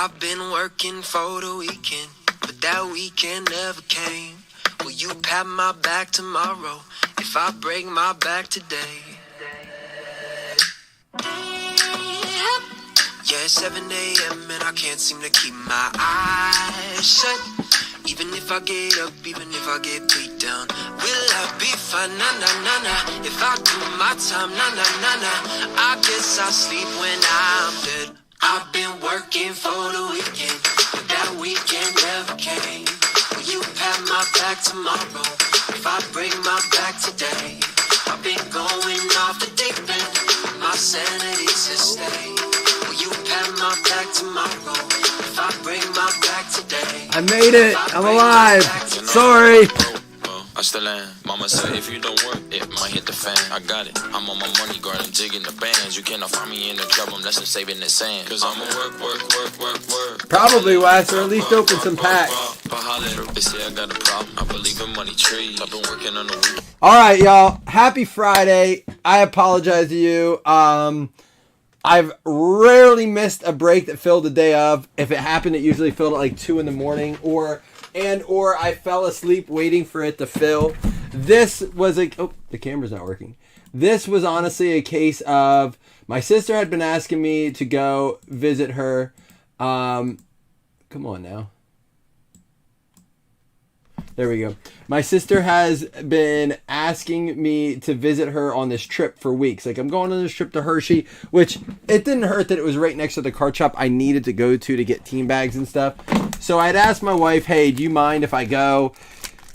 I've been working for the weekend, but that weekend never came. Will you pat my back tomorrow if I break my back today? Yeah, it's 7 a.m. and I can't seem to keep my eyes shut. Even if I get up, even if I get beat down, will I be fine? Nah, nah, nah, nah. If I do my time, nah, nah, nah, nah. I guess I'll sleep when I'm dead. I've been working for the weekend, but that weekend never came. Will you pat my back tomorrow if I break my back today? I've been going off the deep end, my sanity's at stake. Will you pat my back tomorrow if I break my back today? I made it. I'm alive. Sorry. I still am. Mama said if you don't work, it might hit the fan. I got it. I'm on my money guard and jigging the bands. You cannot find me in the club unless I'm saving the sand. Cause I'ma work. Probably, Wes, or at least open some packs. They say I got a problem. I believe in money trees. I've been working on the week. All right, y'all. Happy Friday. I apologize to you. I've rarely missed a break that filled the day of. If it happened, it usually filled at like 2 in the morning or I fell asleep waiting for it to fill. This was the camera's not working. This was honestly a case of my sister had been asking me to go visit her. Come on now. There we go. My sister has been asking me to visit her on this trip for weeks. Like, I'm going on this trip to Hershey, which it didn't hurt that it was right next to the card shop I needed to go to get team bags and stuff. So I'd asked my wife, hey, do you mind if I go?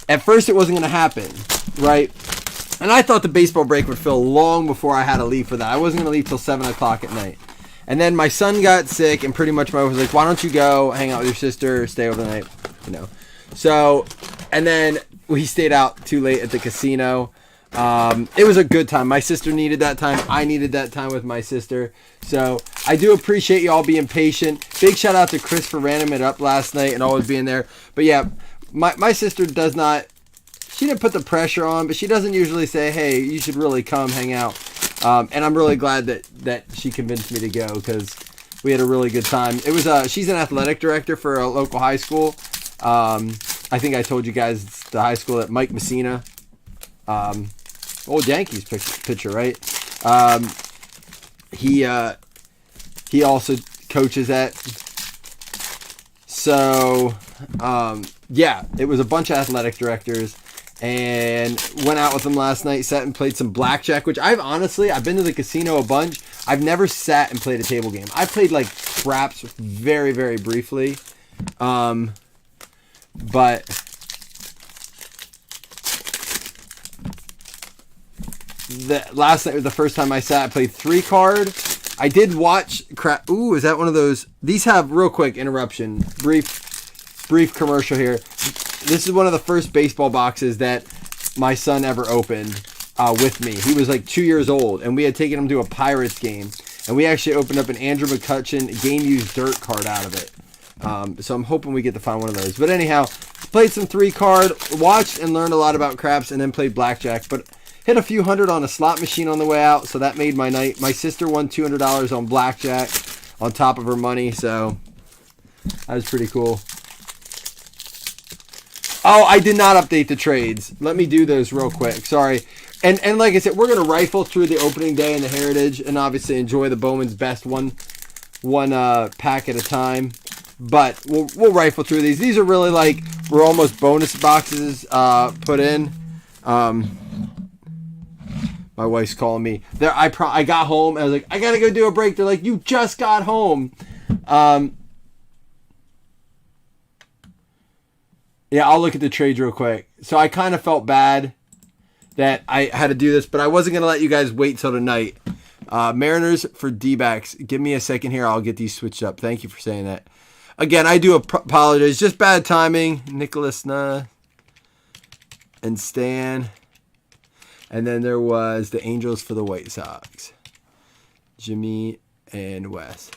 At first, it wasn't going to happen, right? And I thought the baseball break would fill long before I had to leave for that. I wasn't going to leave till 7 o'clock at night. And then my son got sick, and pretty much my wife was like, why don't you go hang out with your sister, stay over the night, you know. So, and then we stayed out too late at the casino. It was a good time. My sister needed that time. I needed that time with my sister. So I do appreciate you all being patient. Big shout out to Chris for random it up last night and always being there. But yeah, my sister does not, she didn't put the pressure on, but she doesn't usually say, hey, you should really come hang out. And I'm really glad that she convinced me to go because we had a really good time. It was she's an athletic director for a local high school. I think I told you guys it's the high school that Mike Messina, old Yankees pitcher, right? He also coaches at. So, yeah, it was a bunch of athletic directors and went out with them last night, sat and played some blackjack, which I've been to the casino a bunch. I've never sat and played a table game. I played like craps very, very briefly. But last night was the first time I sat. I played 3-card. I did watch crap. Ooh, is that one of those? These have real quick interruption. Brief commercial here. This is one of the first baseball boxes that my son ever opened with me. He was like 2 years old, and we had taken him to a Pirates game, and we actually opened up an Andrew McCutchen game used dirt card out of it. So I'm hoping we get to find one of those. But anyhow, played some 3-card, watched and learned a lot about craps, and then played blackjack. But hit a few hundred on a slot machine on the way out, so that made my night. My sister won $200 on blackjack on top of her money, so that was pretty cool. Oh, I did not update the trades. Let me do those real quick. Sorry. And like I said, we're going to rifle through the opening day and the Heritage and obviously enjoy the Bowman's Best one pack at a time. But we'll rifle through these. These are really like, we're almost bonus boxes put in. My wife's calling me. I got home. I was like, I got to go do a break. They're like, you just got home. Yeah, I'll look at the trades real quick. So I kind of felt bad that I had to do this, but I wasn't going to let you guys wait till tonight. Mariners for D-backs. Give me a second here. I'll get these switched up. Thank you for saying that. Again, I do apologize. Just bad timing. Nicholas and Stan. And then there was the Angels for the White Sox. Jimmy and Wes.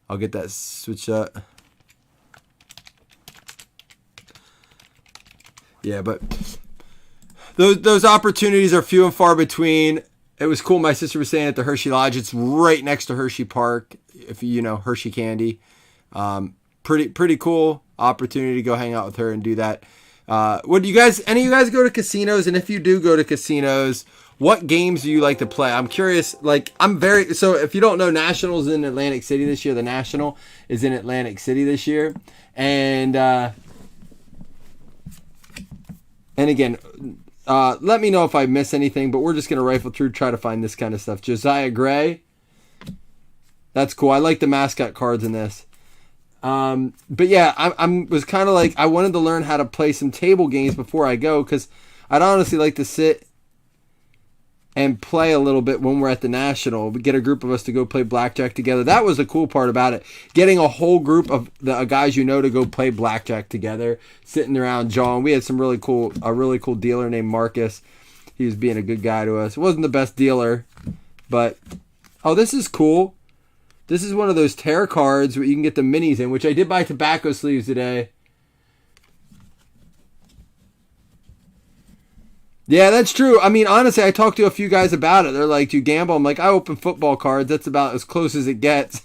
I'll get that switched up. Yeah, but those opportunities are few and far between. It was cool. My sister was saying at the Hershey Lodge. It's right next to Hershey Park. if you know Hershey Candy. Pretty cool opportunity to go hang out with her and do that. Would you guys, any of you guys go to casinos? And if you do go to casinos, what games do you like to play? I'm curious. Like, so if you don't know, National's in Atlantic City this year. The National is in Atlantic City this year. And again, let me know if I miss anything, but we're just going to rifle through, try to find this kind of stuff. Josiah Gray. That's cool. I like the mascot cards in this. But yeah, I was kind of like, I wanted to learn how to play some table games before I go, because I'd honestly like to sit and play a little bit when we're at the National. We get a group of us to go play blackjack together. That was the cool part about it. Getting a whole group of the guys you know to go play blackjack together, sitting around jawing. We had a really cool dealer named Marcus. He was being a good guy to us. Wasn't the best dealer, but this is cool. This is one of those tear cards where you can get the minis in, which I did buy tobacco sleeves today. Yeah, that's true. I mean, honestly, I talked to a few guys about it. They're like, do you gamble? I'm like, I open football cards. That's about as close as it gets.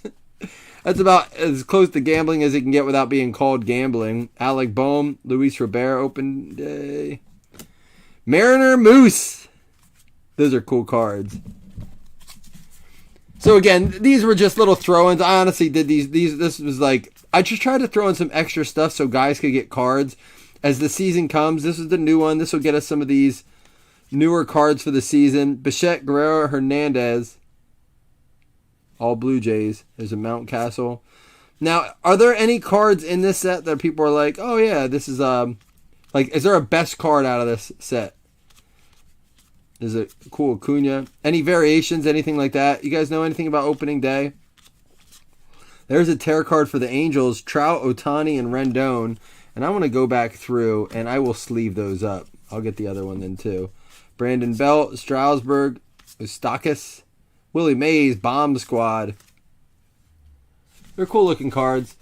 That's about as close to gambling as it can get without being called gambling. Alec Boehm, Luis Rivera, open day. Mariner Moose. Those are cool cards. So again, these were just little throw-ins. I honestly did these. This was like, I just tried to throw in some extra stuff so guys could get cards as the season comes. This is the new one. This will get us some of these newer cards for the season. Bichette, Guerrero, Hernandez. All Blue Jays. There's a Mountcastle. Now, are there any cards in this set that people are like, oh yeah, this is is there a best card out of this set? Is it cool Acuna? Any variations, anything like that? You guys know anything about opening day? There's a tear card for the Angels, Trout, Ohtani, and Rendon. And I want to go back through, and I will sleeve those up. I'll get the other one then, too. Brandon Belt, Strasburg, Eustakis, Willie Mays, Bomb Squad. They're cool-looking cards.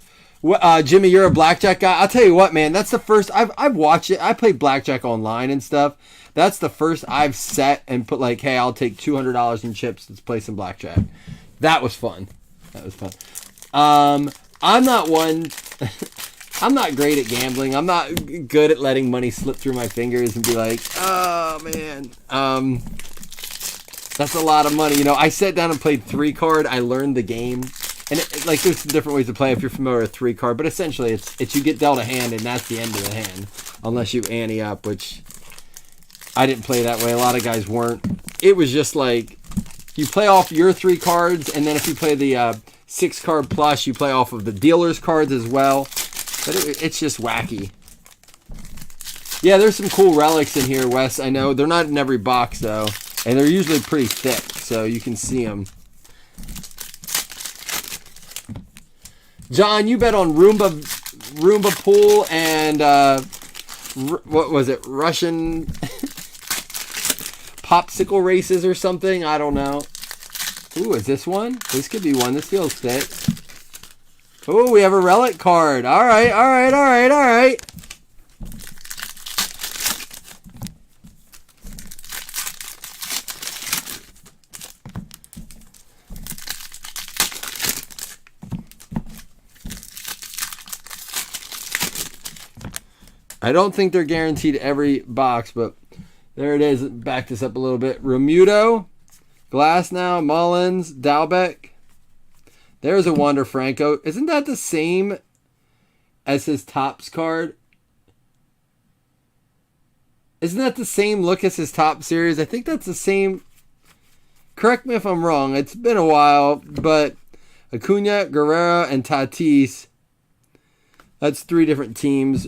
Jimmy, you're a blackjack guy. I'll tell you what, man. That's the first. I've watched it. I play blackjack online and stuff. That's the first I've set and put like, hey, I'll take $200 in chips. Let's play some blackjack. That was fun. I'm not one. I'm not great at gambling. I'm not good at letting money slip through my fingers and be like, oh man, that's a lot of money. You know, I sat down and played 3-card. I learned the game. And there's some different ways to play if you're familiar with 3-card, but essentially it's you get dealt a hand and that's the end of the hand, unless you ante up, which I didn't play that way. A lot of guys weren't. It was just like you play off your 3 cards, and then if you play the 6-card plus, you play off of the dealer's cards as well. But it's just wacky. Yeah, there's some cool relics in here, Wes. I know they're not in every box though, and they're usually pretty thick, so you can see them. John, you bet on Roomba Pool and what was it? Russian popsicle races or something? I don't know. Ooh, is this one? This could be one. This feels thick. Ooh, we have a relic card. All right. I don't think they're guaranteed every box, but there it is. Back this up a little bit. Romuto, Glasnow, Mullins, Dalbec. There's a Wander Franco. Isn't that the same as his Topps card? Isn't that the same look as his Top series? I think that's the same. Correct me if I'm wrong. It's been a while, but Acuna, Guerrero, and Tatis. That's 3 different teams.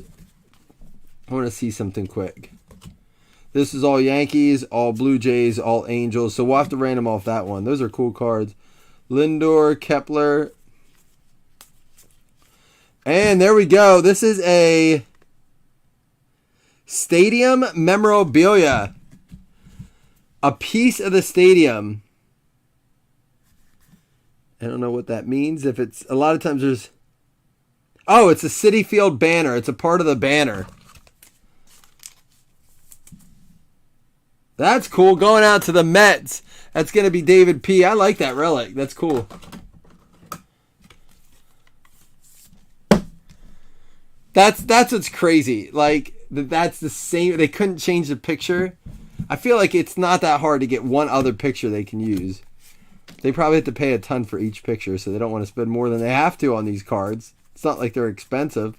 I want to see something quick. This is all Yankees, all Blue Jays, all Angels. So we'll have to random off that one. Those are cool cards. Lindor, Kepler. And there we go. This is a stadium memorabilia. A piece of the stadium. I don't know what that means. If it's a lot of times there's. Oh, it's a Citi Field banner. It's a part of the banner. That's cool. Going out to the Mets. That's going to be David P. I like that relic. That's cool. That's what's crazy. Like that's the same. They couldn't change the picture. I feel like it's not that hard to get one other picture they can use. They probably have to pay a ton for each picture, so they don't want to spend more than they have to on these cards. It's not like they're expensive.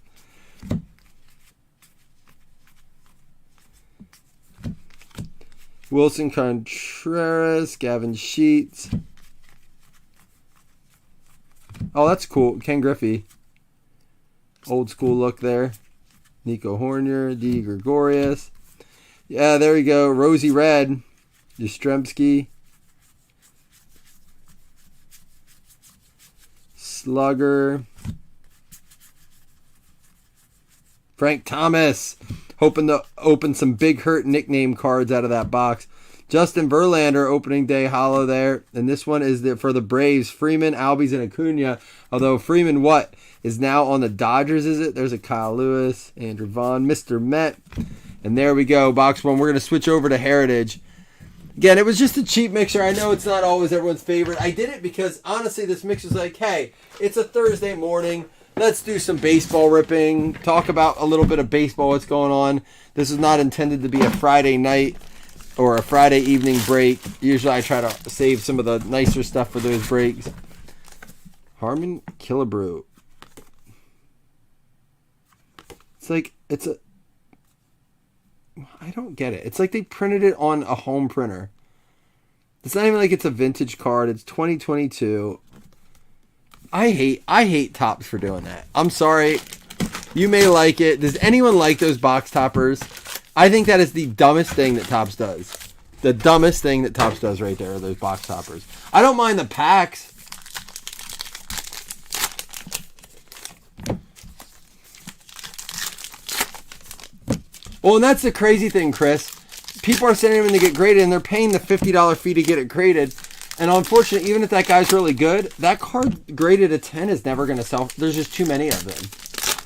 Wilson Contreras, Gavin Sheets. Oh, that's cool. Ken Griffey. Old school look there. Nico Hornier, D. Gregorius. Yeah, there we go. Rosy Red. Yastrzemski. Slugger. Frank Thomas. Hoping to open some Big Hurt nickname cards out of that box. Justin Verlander, opening day holo there. And this one is for the Braves. Freeman, Albies, and Acuna. Although Freeman, is now on the Dodgers, is it? There's a Kyle Lewis, Andrew Vaughn, Mr. Met. And there we go, box one. We're going to switch over to Heritage. Again, it was just a cheap mixer. I know it's not always everyone's favorite. I did it because, honestly, this mix was like, hey, it's a Thursday morning. Let's do some baseball ripping. Talk about a little bit of baseball, what's going on. This is not intended to be a Friday night or a Friday evening break. Usually I try to save some of the nicer stuff for those breaks. Harmon Killebrew. I don't get it. It's like they printed it on a home printer. It's not even like it's a vintage card. It's 2022. I hate Topps for doing that. I'm sorry. You may like it. Does anyone like those box toppers? I think that is the dumbest thing that Topps does. The dumbest thing that Topps does right there are those box toppers. I don't mind the packs. Well, and that's the crazy thing, Chris. People are sending them to get graded, and they're paying the $50 fee to get it graded. And unfortunately, even if that guy's really good, that card graded a 10 is never going to sell. There's just too many of them.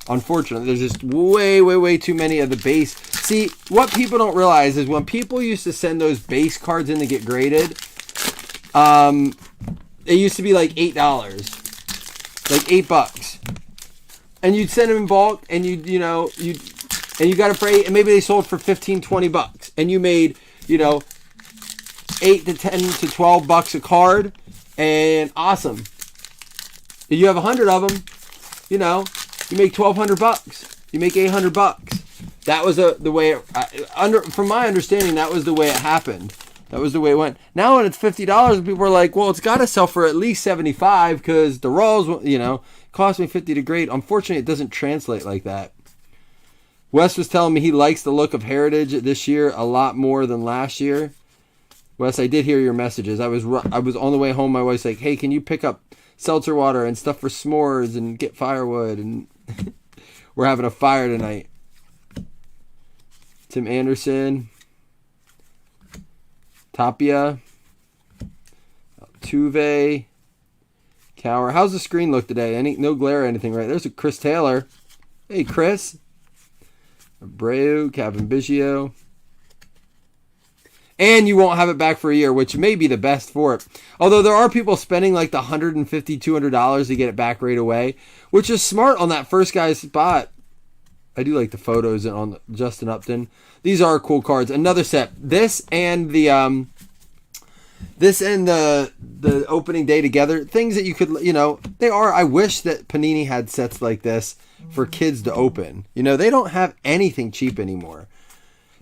Unfortunately, there's just way, way, way too many of the base. See, what people don't realize is when people used to send those base cards in to get graded, it used to be like $8. Like $8. And you'd send them in bulk, and you got it for $8, and maybe they sold for $15-$20, and you made, $8 to $10 to $12 a card, and awesome. If you have 100 of them, you make $1,200. You make $800. That was the way from my understanding, that was the way it happened. That was the way it went. Now when it's $50, people are like, well, it's got to sell for at least $75 because the rolls, cost me $50 to grade. Unfortunately, it doesn't translate like that. Wes was telling me he likes the look of Heritage this year a lot more than last year. Wes, I did hear your messages. I was on the way home. My wife's like, hey, can you pick up seltzer water and stuff for s'mores and get firewood? And we're having a fire tonight. Tim Anderson. Tapia. Altuve. Cower. How's the screen look today? No glare or anything, right? There's a Chris Taylor. Hey, Chris. Abreu, Kevin Biggio. And you won't have it back for a year, which may be the best for it. Although there are people spending like the $150, $200 to get it back right away, which is smart on that first guy's spot. I do like the photos on Justin Upton. These are cool cards. Another set. This and the opening day together. Things that you could, they are. I wish that Panini had sets like this for kids to open. They don't have anything cheap anymore.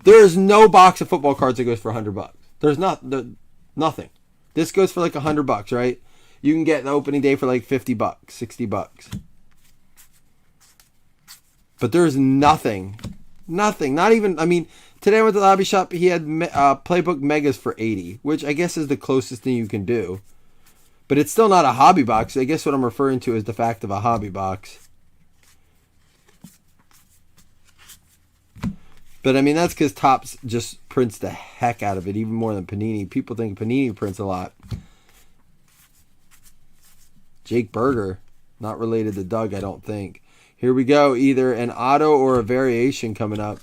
There is no box of football cards that goes for $100. There's nothing. This goes for like $100, right? You can get the opening day for like $50, $60. But there's nothing. Not even, today I went to the hobby shop, he had Playbook Megas for $80, which I guess is the closest thing you can do. But it's still not a hobby box. I guess what I'm referring to is the fact of a hobby box. But that's because Topps just prints the heck out of it, even more than Panini. People think Panini prints a lot. Jake Berger, not related to Doug, I don't think. Here we go, either an auto or a variation coming up.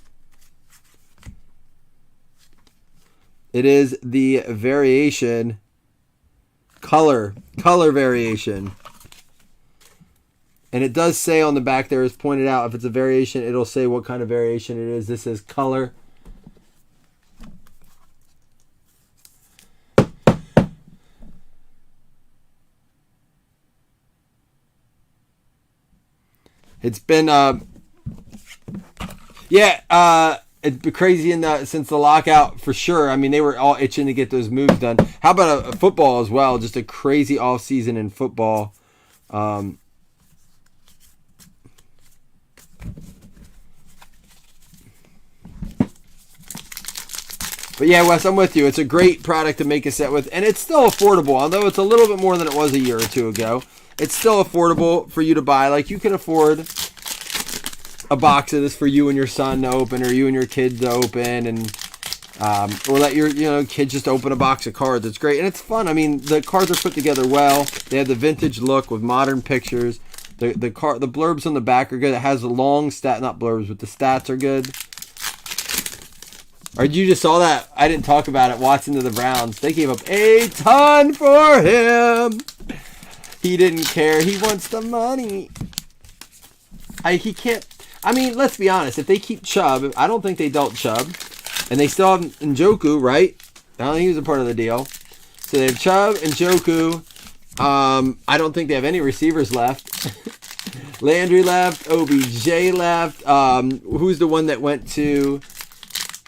It is the variation, color variation. And it does say on the back there, is pointed out, if it's a variation, it'll say what kind of variation it is. This is color. It's been, it's been crazy since the lockout, for sure. I mean, they were all itching to get those moves done. How about a football as well? Just a crazy off season in football. But yeah, Wes, I'm with you. It's a great product to make a set with, and it's still affordable. Although it's a little bit more than it was a year or two ago, it's still affordable for you to buy. Like, you can afford a box of this for you and your son to open, or you and your kids to open, and or let your kid just open a box of cards. It's great, and it's fun. I mean, the cards are put together well. They have the vintage look with modern pictures. The blurbs on the back are good. It has a long not blurbs, but the stats are good. Or you just saw that? I didn't talk about it. Watson to the Browns. They gave up a ton for him. He didn't care. He wants the money. He can't. I mean, let's be honest. If they keep Chubb, I don't think they dealt Chubb. And they still have Njoku, right? I don't think he was a part of the deal. So they have Chubb and Njoku. I don't think they have any receivers left. Landry left. OBJ left. Who's the one that went to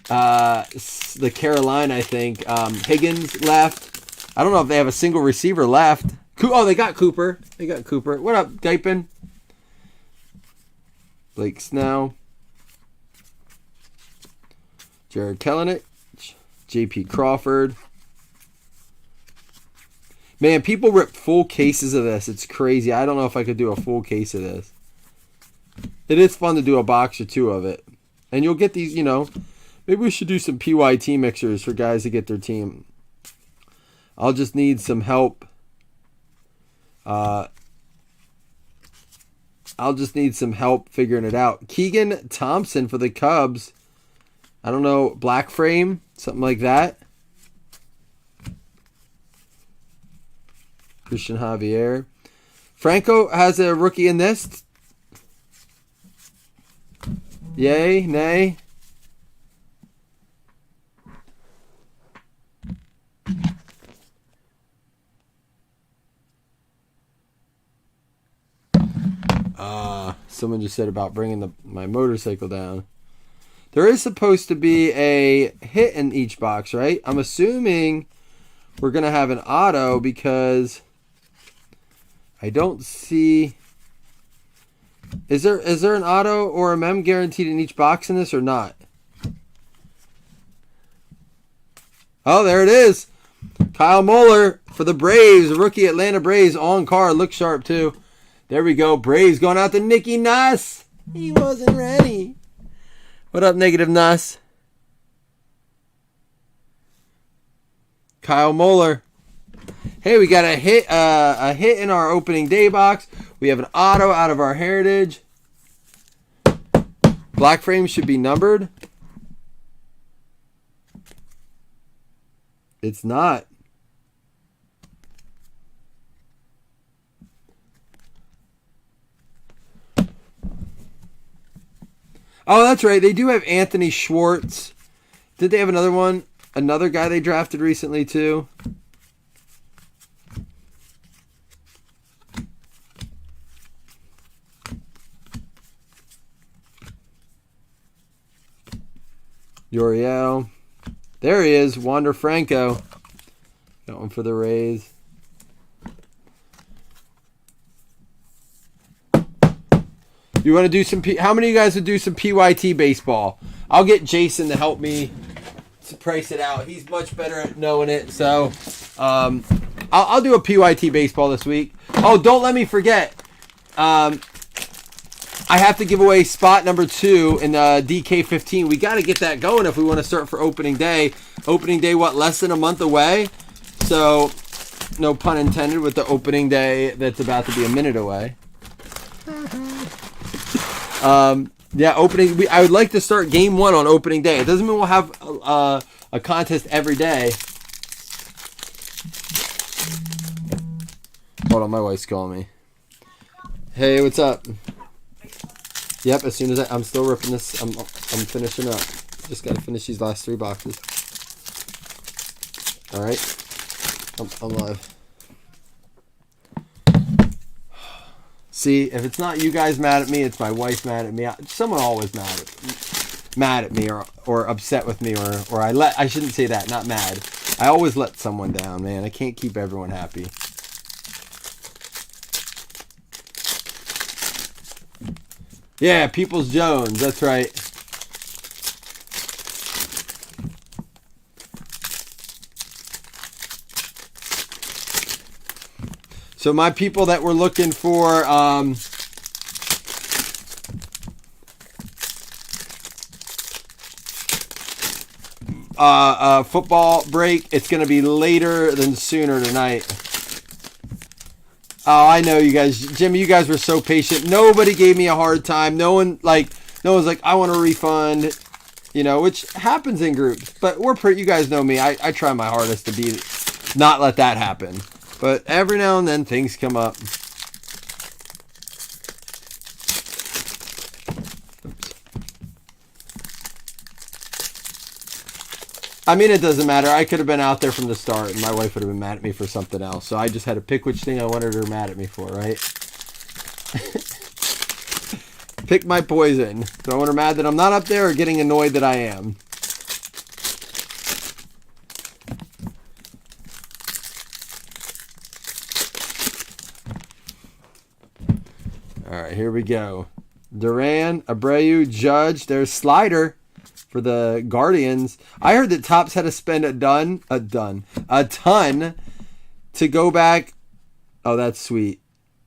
the Carolina, I think? Higgins left. I don't know if they have a single receiver left. Oh, they got Cooper. What up, Dipin? Blake Snell, Jared Kelenic, J.P. Crawford. Man, people rip full cases of this. It's crazy. I don't know if I could do a full case of this. It is fun to do a box or two of it. And you'll get these, maybe we should do some PYT mixers for guys to get their team. I'll just need some help. I'll just need some help figuring it out. Keegan Thompson for the Cubs. I don't know, black frame, something like that. Christian Javier. Franco has a rookie in this. Yay, nay. Someone just said about bringing my motorcycle down. There is supposed to be a hit in each box, right? I'm assuming we're going to have an auto because I don't see... Is there an auto or a mem guaranteed in each box in this or not? Oh, there it is. Kyle Muller for the Braves, rookie Atlanta Braves on card. Looks sharp too. There we go. Braves going out to Nicky Nuss. He wasn't ready. What up, Negative Nuss? Kyle Muller. Hey, we got a hit in our opening day box. We have an auto out of our Heritage. Black frame should be numbered. It's not. Oh, that's right. They do have Anthony Schwartz. Did they have another one? Another guy they drafted recently, too? Uriel. There he is. Wander Franco. Got one for the Rays. You want to do some... How many of you guys would do some PYT baseball? I'll get Jason to help me to price it out. He's much better at knowing it. So, I'll do a PYT baseball this week. Oh, don't let me forget. I have to give away spot number 2 in DK15. We got to get that going if we want to start for opening day. Opening day, what, less than a month away? So, no pun intended with the opening day that's about to be a minute away. Yeah, opening. I would like to start game 1 on opening day. It doesn't mean we'll have a contest every day. Hold on, my wife's calling me. Hey, what's up? Yep, as soon as I'm still ripping this, I'm finishing up. Just gotta finish these last 3 boxes. Alright. I'm live. See, if it's not you guys mad at me, it's my wife mad at me. Someone always mad at me or upset with me or I shouldn't say that, not mad. I always let someone down, man. I can't keep everyone happy. Yeah, Peoples Jones, that's right. So my people that were looking for football break, it's going to be later than sooner tonight. Oh, I know you guys. Jimmy, you guys were so patient. Nobody gave me a hard time. No one's like, I want a refund, which happens in groups. But you guys know me. I try my hardest to not let that happen. But every now and then things come up. I mean, it doesn't matter. I could have been out there from the start, and my wife would have been mad at me for something else. So I just had to pick which thing I wanted her mad at me for, right? Pick my poison. Do I want her mad that I'm not up there or getting annoyed that I am? All right, here we go. Duran, Abreu, Judge. There's Slider for the Guardians. I heard that Topps had to spend a ton to go back. Oh, that's sweet.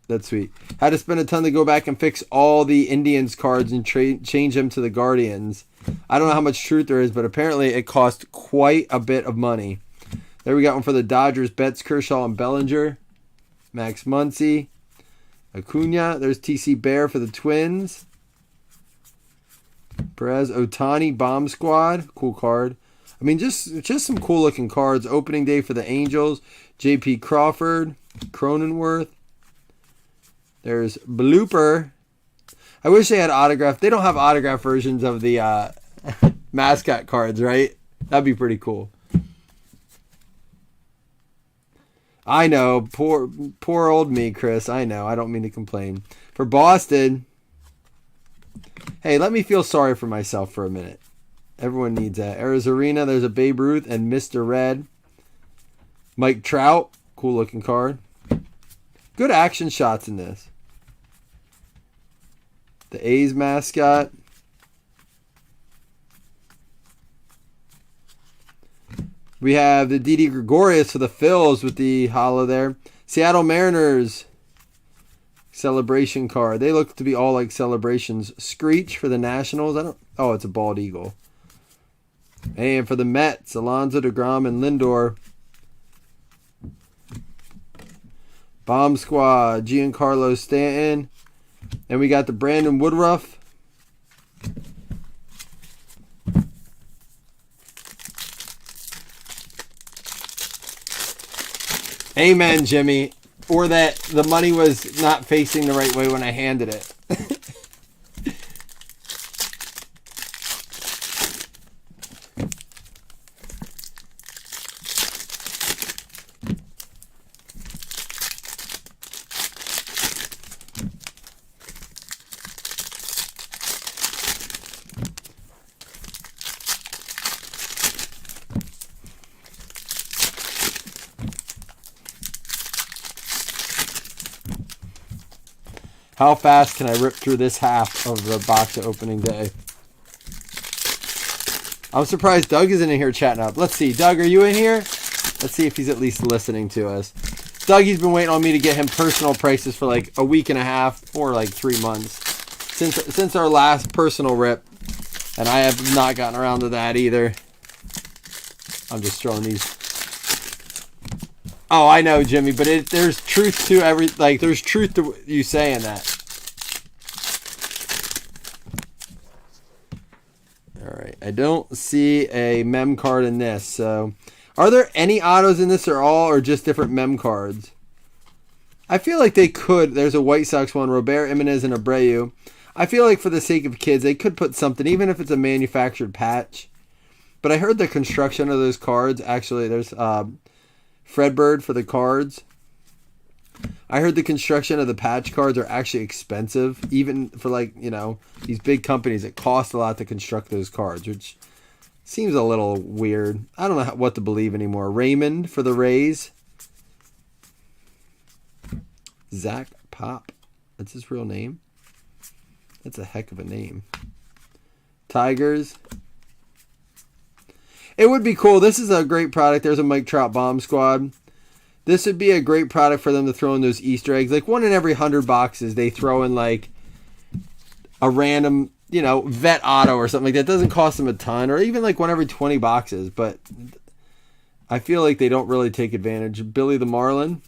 That's sweet. Had to spend a ton to go back and fix all the Indians cards and change them to the Guardians. I don't know how much truth there is, but apparently it cost quite a bit of money. There we got one for the Dodgers. Betts, Kershaw, and Bellinger. Max Muncy. Acuna. There's TC Bear for the Twins. Perez, Otani, Bomb Squad. Cool card. I mean, just some cool looking cards. Opening day for the Angels. JP Crawford. Cronenworth. There's Blooper. I wish they had autographed. They don't have autograph versions of the mascot cards, right? That'd be pretty cool. I know. Poor old me, Chris. I know. I don't mean to complain. For Boston, hey, let me feel sorry for myself for a minute. Everyone needs that. Arizarena, there's a Babe Ruth and Mr. Red. Mike Trout, cool looking card. Good action shots in this. The A's mascot. We have the Didi Gregorius for the Phils with the holo there. Seattle Mariners celebration card. They look to be all like celebrations. Screech for the Nationals. Oh, it's a bald eagle. And for the Mets, Alonso, DeGrom, and Lindor. Bomb Squad, Giancarlo Stanton. And we got the Brandon Woodruff. Amen, Jimmy. Or that the money was not facing the right way when I handed it. How fast can I rip through this half of the box at opening day? I'm surprised Doug isn't in here chatting up. Let's see. Doug, are you in here? Let's see if he's at least listening to us. Doug, he's been waiting on me to get him personal prices for like a week and a half or like 3 months. Since our last personal rip. And I have not gotten around to that either. I'm just throwing these. Oh, I know, Jimmy, but there's truth to there's truth to you saying that. All right, I don't see a mem card in this. So, are there any autos in this or just different mem cards? I feel like they could. There's a White Sox one, Robert, Jimenez, and Abreu. I feel like for the sake of kids, they could put something, even if it's a manufactured patch. But I heard the construction of those cards, actually, there's Fredbird for the cards. I heard the construction of the patch cards are actually expensive, even for like, you know, these big companies. It costs a lot to construct those cards, which seems a little weird. I don't know what to believe anymore. Raymond for the Rays. Zach Pop. That's his real name. That's a heck of a name. Tigers. It would be cool. This is a great product. There's a Mike Trout Bomb Squad. This would be a great product for them to throw in those Easter eggs. Like one in every 100 boxes, they throw in like a random, you know, vet auto or something like that. It doesn't cost them a ton, or even like one every 20 boxes. But I feel like they don't really take advantage. Billy the Marlin.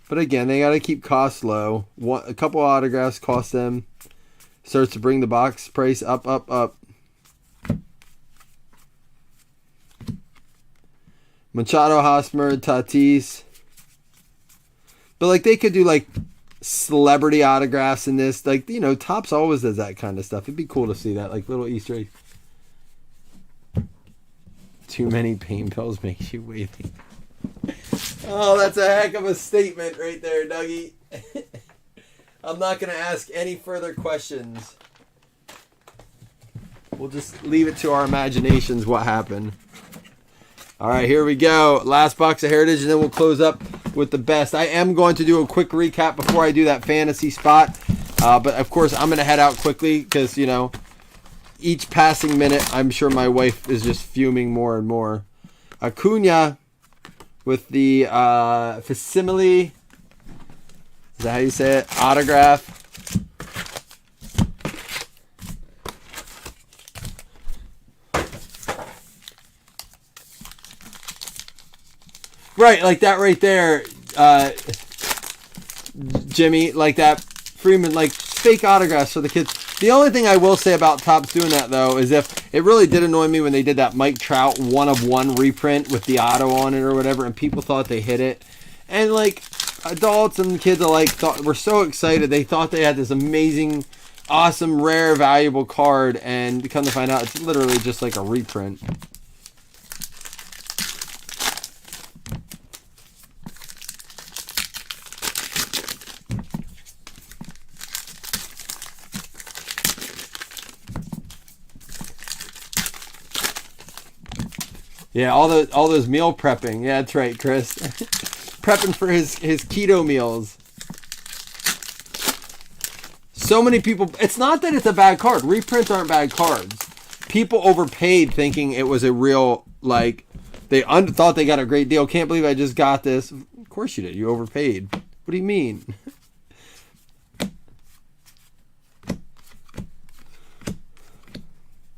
But again, they got to keep costs low. A couple autographs cost them. Starts to bring the box price up, up, up. Machado, Hosmer, Tatis. But like they could do like celebrity autographs in this. Like, you know, Topps always does that kind of stuff. It'd be cool to see that. Like little Easter eggs. Too many pain pills makes you wavy. Oh, that's a heck of a statement right there, Dougie. I'm not going to ask any further questions. We'll just leave it to our imaginations what happened. All right, here we go. Last box of Heritage, and then we'll close up with the best. I am going to do a quick recap before I do that fantasy spot. But, of course, I'm going to head out quickly because, you know, each passing minute, I'm sure my wife is just fuming more and more. Acuna with the facsimile. Is that how you say it? Autograph. Right, like that right there, Jimmy, like that Freeman, like fake autographs for the kids. The only thing I will say about Topps doing that, though, is if it really did annoy me when they did that Mike Trout 1-of-1 reprint with the auto on it or whatever, and people thought they hit it. And, like, adults and kids alike were so excited. They thought they had this amazing, awesome, rare, valuable card, and come to find out it's literally just like a reprint. Yeah, all those meal prepping. Yeah, that's right, Chris. Prepping for his keto meals. So many people. It's not that it's a bad card. Reprints aren't bad cards. People overpaid thinking it was a real, like, they thought they got a great deal. Can't believe I just got this. Of course you did. You overpaid. What do you mean?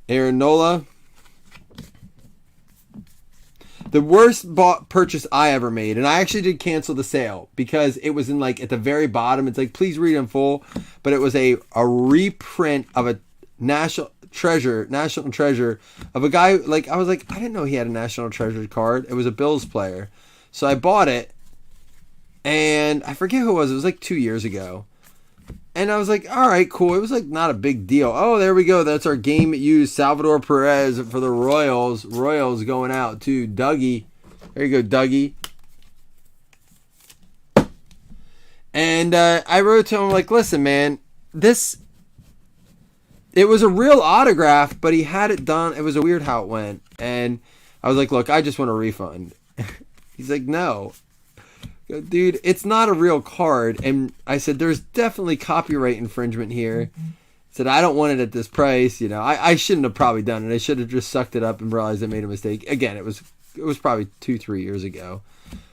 Aaron Nola. The worst purchase I ever made, and I actually did cancel the sale because it was in like at the very bottom. It's like, please read in full, but it was a reprint of a national treasure of a guy. Like I was like, I didn't know he had a National Treasure card. It was a Bills player, so I bought it, and I forget who it was. It was like 2 years ago. And I was like, all right, cool. It was like not a big deal. Oh, there we go. That's our game used. Salvador Perez for the Royals. Royals going out to Dougie. There you go, Dougie. And I wrote to him like, listen, man, it was a real autograph, but he had it done. It was a weird how it went. And I was like, look, I just want a refund. He's like, no. Dude, it's not a real card. And I said, there's definitely copyright infringement here. I said, I don't want it at this price. You know, I shouldn't have probably done it. I should have just sucked it up and realized I made a mistake. Again, it was probably 2-3 years ago.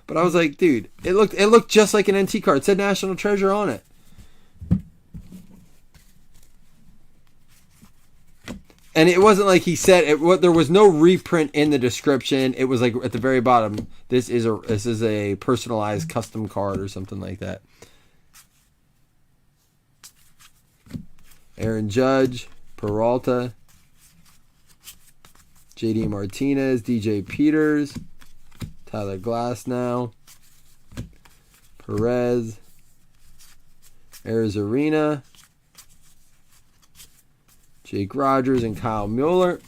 But I was like, dude, it looked just like an NT card. It said National Treasure on it. And it wasn't like he said it. There was no reprint in the description. It was like at the very bottom. This is a personalized custom card or something like that. Aaron Judge, Peralta, JD Martinez, DJ Peters, Tyler Glasnow, Perez, Arizarena, Jake Rogers, and Kyle Mueller.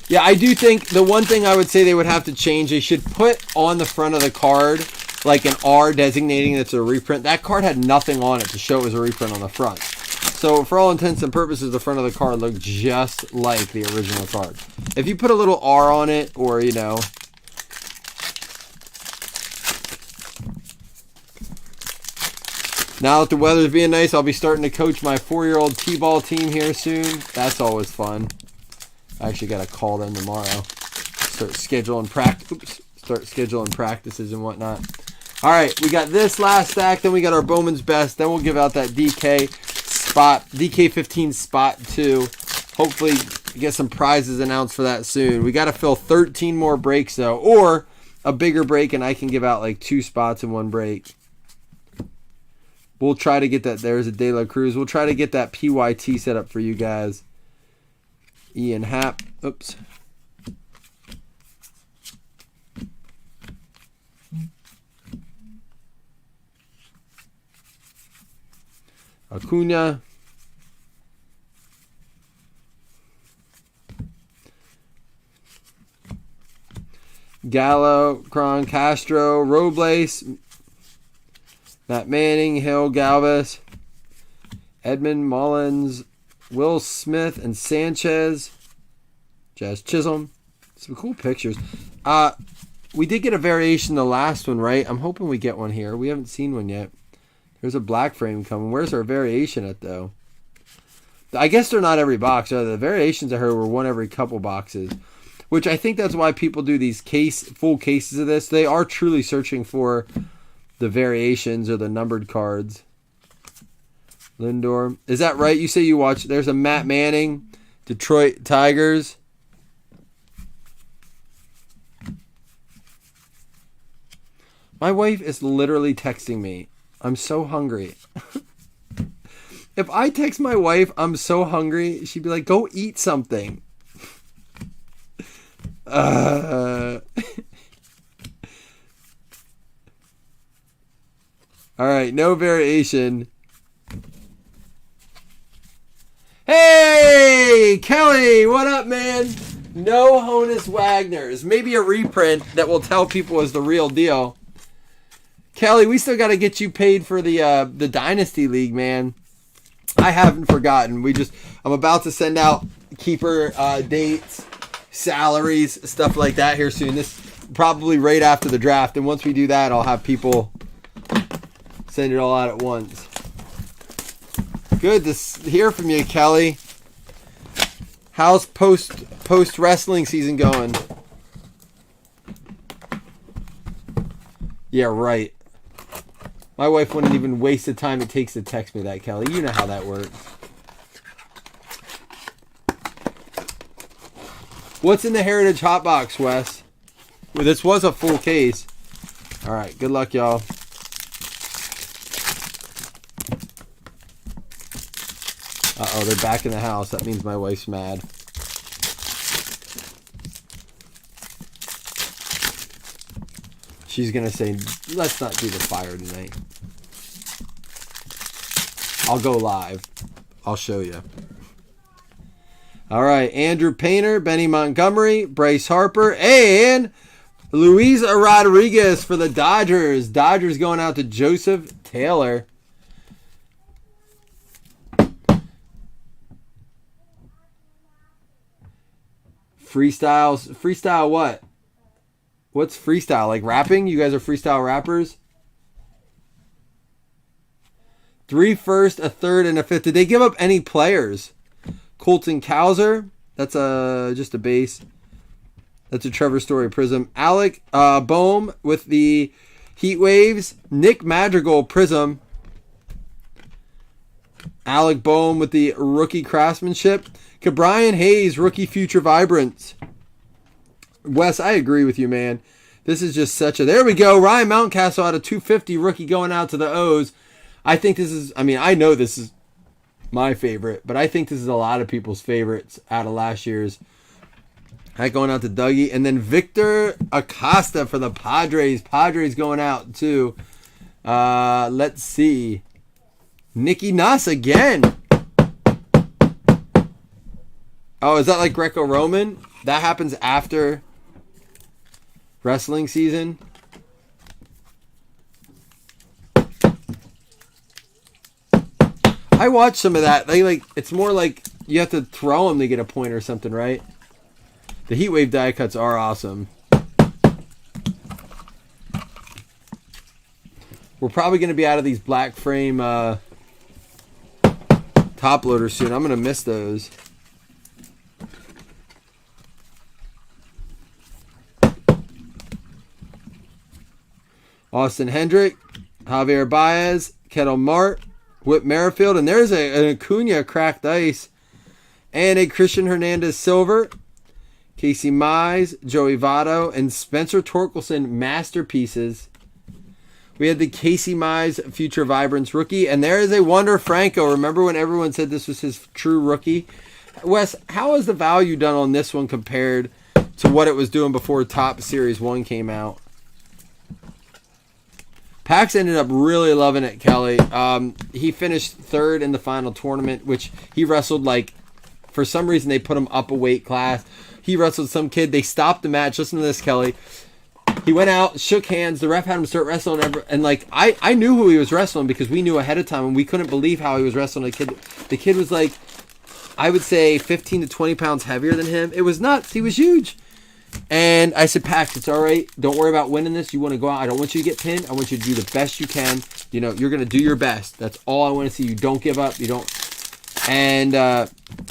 Yeah, I do think the one thing I would say they would have to change, they should put on the front of the card like an R designating that's a reprint. That card had nothing on it to show it was a reprint on the front. So for all intents and purposes, the front of the card looked just like the original card. If you put a little R on it, or, you know, now that the weather's being nice, I'll be starting to coach my 4-year-old T-ball team here soon. That's always fun. I actually got to call them tomorrow. Start scheduling practices and whatnot. All right, we got this last stack. Then we got our Bowman's Best. Then we'll give out that DK15 spot 2. Hopefully get some prizes announced for that soon. We got to fill 13 more breaks though, or a bigger break, and I can give out like 2 spots in one break. We'll try to get that. There's a De La Cruz. We'll try to get that PYT set up for you guys. Ian Happ. Oops. Acuna. Gallo, Cron, Castro, Robles, Matt Manning, Hill, Galvis, Edmund Mullins, Will Smith, and Sanchez. Jazz Chisholm. Some cool pictures. We did get a variation the last one, right? I'm hoping we get one here. We haven't seen one yet. There's a black frame coming. Where's our variation at, though? I guess they're not every box. The variations I heard were one every couple boxes, which I think that's why people do these full cases of this. They are truly searching for the variations or the numbered cards. Lindor. Is that right? You say you watch. There's a Matt Manning, Detroit Tigers. My wife is literally texting me. I'm so hungry. If I text my wife, I'm so hungry, she'd be like, go eat something. All right, no variation. Hey, Kelly, what up, man? No Honus Wagners. Maybe a reprint that will tell people is the real deal. Kelly, we still got to get you paid for the Dynasty League, man. I haven't forgotten. I'm about to send out keeper dates, salaries, stuff like that here soon. This probably right after the draft. And once we do that, I'll have people send it all out at once. Good to hear from you, Kelly. How's post wrestling season going? Yeah, right. My wife wouldn't even waste the time it takes to text me that, Kelly. You know how that works. What's in the Heritage Hot Box, Wes? Well, this was a full case. All right, good luck, y'all. Uh-oh, they're back in the house. That means my wife's mad. She's going to say, let's not do the fire tonight. I'll go live. I'll show you. All right, Andrew Painter, Benny Montgomery, Bryce Harper, and Luis Rodriguez for the Dodgers. Dodgers going out to Joseph Taylor. Freestyle what? What's freestyle? Like rapping? You guys are freestyle rappers? 3 first, a third, and a fifth. Did they give up any players? Colton Cowser. That's just a base. That's a Trevor Story Prism. Alec Boehm with the Heat Waves. Nick Madrigal Prism. Alec Boehm with the Rookie Craftsmanship. Cabrian Hayes, Rookie Future Vibrance. Wes, I agree with you, man. This is just such a... There we go. Ryan Mountcastle out of 250 rookie going out to the O's. I think this is... I mean, I know this is my favorite, but I think this is a lot of people's favorites out of last year's. That going out to Dougie. And then Victor Acosta for the Padres. Padres going out too. Let's see. Nicky Nuss again. Oh, is that like Greco-Roman? That happens after wrestling season. I watched some of that. It's more like you have to throw them to get a point or something, right? The Heatwave die cuts are awesome. We're probably going to be out of these black frame top loaders soon. I'm going to miss those. Austin Hendrick, Javier Baez, Kettle Mart, Whit Merrifield, and there's an Acuna cracked ice, and a Christian Hernandez silver, Casey Mize, Joey Votto, and Spencer Torkelson masterpieces. We had the Casey Mize Future Vibrance rookie, and there is a Wander Franco. Remember when everyone said this was his true rookie? Wes, how is the value done on this one compared to what it was doing before Top Series 1 came out? Pax ended up really loving it, Kelly. He finished third in the final tournament, which he wrestled for some reason they put him up a weight class. He wrestled some kid. They stopped the match. Listen to this, Kelly. He went out, shook hands. The ref had him start wrestling. And I knew who he was wrestling because we knew ahead of time, and we couldn't believe how he was wrestling a kid. The kid was I would say 15 to 20 pounds heavier than him. It was nuts. He was huge. And I said, Pax, it's all right. Don't worry about winning this. You want to go out. I don't want you to get pinned. I want you to do the best you can. You're going to do your best. That's all I want to see. You don't give up. You don't. And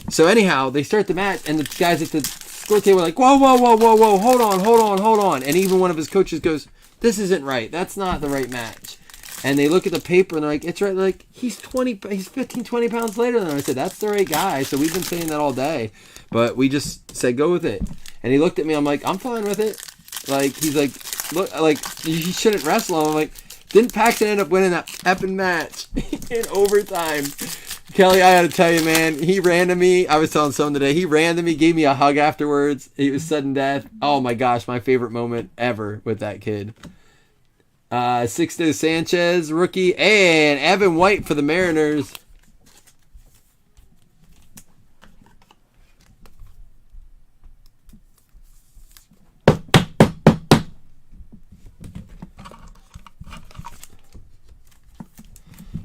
so anyhow, they start the match, and the guys at the score table were like, whoa, hold on. And even one of his coaches goes, this isn't right. That's not the right match. And they look at the paper, and they're like, it's right. They're like, he's 15, 20 pounds lighter than him. I said, that's the right guy. So we've been saying that all day. But we just said, go with it. And he looked at me. I'm like, I'm fine with it. He's like, look, he shouldn't wrestle him. I'm like, didn't Paxton end up winning that effing match in overtime? Kelly, I gotta tell you, man, he ran to me. I was telling someone today, he ran to me, gave me a hug afterwards. He was sudden death. Oh my gosh, my favorite moment ever with that kid. Sixto Sanchez, rookie, and Evan White for the Mariners.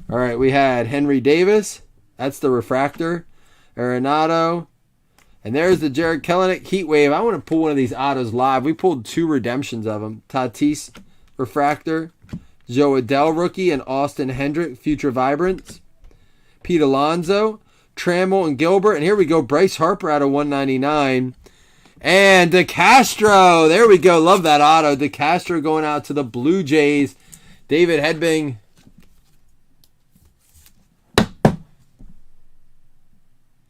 All right, we had Henry Davis. That's the refractor. Arenado. And there's the Jared Kelenic Heat Wave. I want to pull one of these autos live. We pulled 2 redemptions of them. Tatis refractor. Joe Adell rookie and Austin Hendrick Future Vibrance. Pete Alonso. Trammell and Gilbert. And here we go. Bryce Harper out of 199. And DeCastro. There we go. Love that auto. DeCastro going out to the Blue Jays. David Hedbing.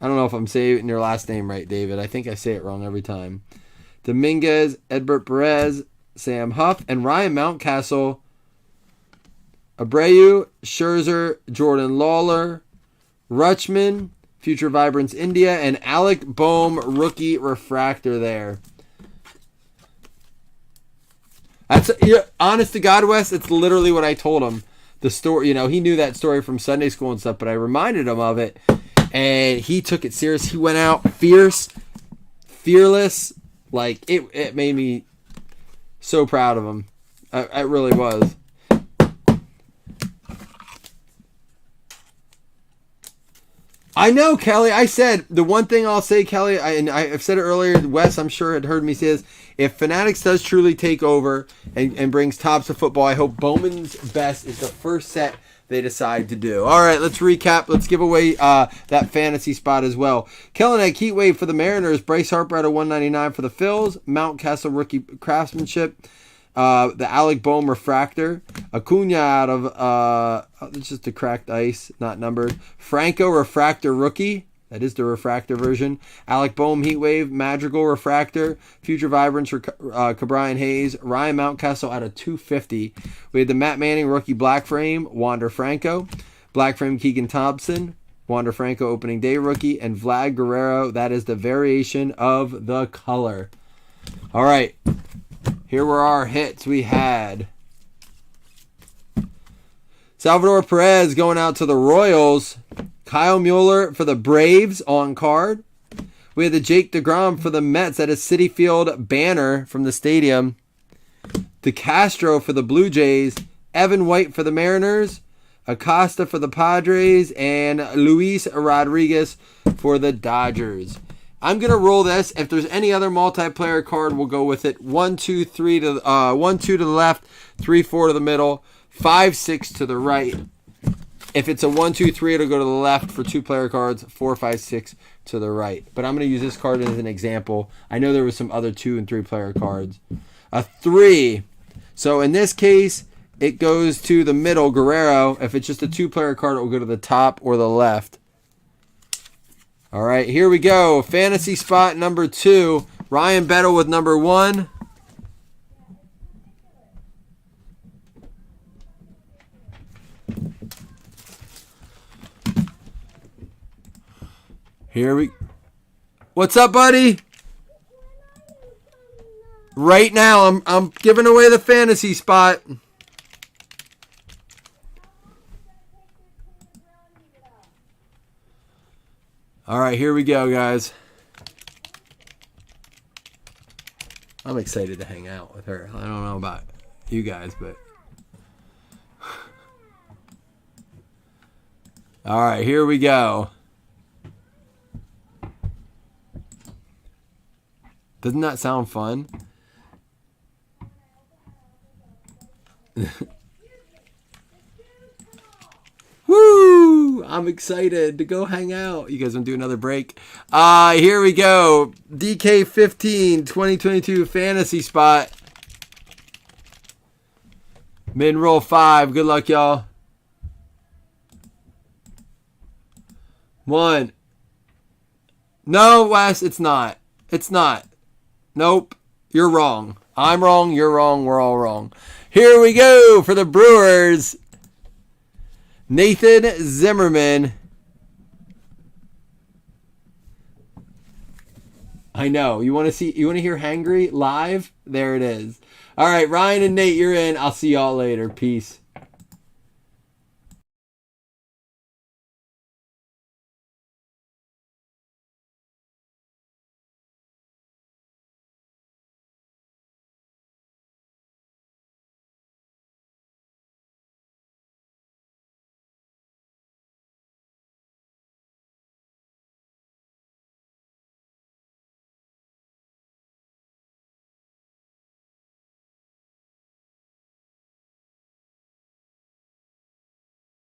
I don't know if I'm saying your last name right, David. I think I say it wrong every time. Dominguez, Edbert Perez, Sam Huff, and Ryan Mountcastle. Abreu, Scherzer, Jordan Lawler, Rutschman, Future Vibrance India, and Alec Boehm, rookie refractor there. That's honest to God, Wes. It's literally what I told him. The story, he knew that story from Sunday school and stuff, but I reminded him of it. And he took it serious. He went out fearless. It made me so proud of him. I really was. I know, Kelly. I said, the one thing I'll say, Kelly, and I've said it earlier, Wes, I'm sure had heard me say this, if Fanatics does truly take over and brings Tops of Football, I hope Bowman's Best is the first set they decide to do. All right, let's recap. Let's give away that fantasy spot as well. Kelenic Heat Wave for the Mariners. Bryce Harper out of 199 for the Phils. Mountcastle rookie craftsmanship. The Alec Boehm refractor. Acuna out of it's just a cracked ice, not numbered. Franco refractor rookie. That is the refractor version. Alec Boehm Heatwave, Madrigal refractor, Future Vibrance, Cabrian Hayes, Ryan Mountcastle out of 250. We had the Matt Manning rookie black frame, Wander Franco, black frame Keegan Thompson, Wander Franco, opening day rookie, and Vlad Guerrero. That is the variation of the color. All right. Here were our hits. We had Salvador Perez going out to the Royals. Kyle Mueller for the Braves on card. We had the Jake DeGrom for the Mets at a Citi Field banner from the stadium. De Castro for the Blue Jays. Evan White for the Mariners. Acosta for the Padres. And Luis Rodriguez for the Dodgers. I'm going to roll this. If there's any other multiplayer card, we'll go with it. 1, 2, 3 to 1, 2 to the left. 3, 4 to the middle. 5, 6 to the right. If it's a 1, 2, 3, it'll go to the left for 2-player cards. 4, 5, 6 to the right. But I'm going to use this card as an example. I know there was some other 2 and 3-player cards. A 3. So in this case, it goes to the middle, Guerrero. If it's just a 2-player card, it will go to the top or the left. All right, here we go. Fantasy spot number 2. Ryan Bettle with number 1. What's up, buddy? Right now, I'm giving away the fantasy spot. All right, here we go, guys. I'm excited to hang out with her. I don't know about you guys, but... All right, here we go. Doesn't that sound fun? Woo! I'm excited to go hang out. You guys want to do another break? Here we go. DK15 2022 fantasy spot. Min roll 5. Good luck, y'all. 1. No, Wes, it's not. It's not. Nope. You're wrong. I'm wrong. You're wrong. We're all wrong. Here we go for the Brewers. Nathan Zimmerman. I know. You want to hear Hangry live? There it is. All right, Ryan and Nate, you're in. I'll see y'all later. Peace.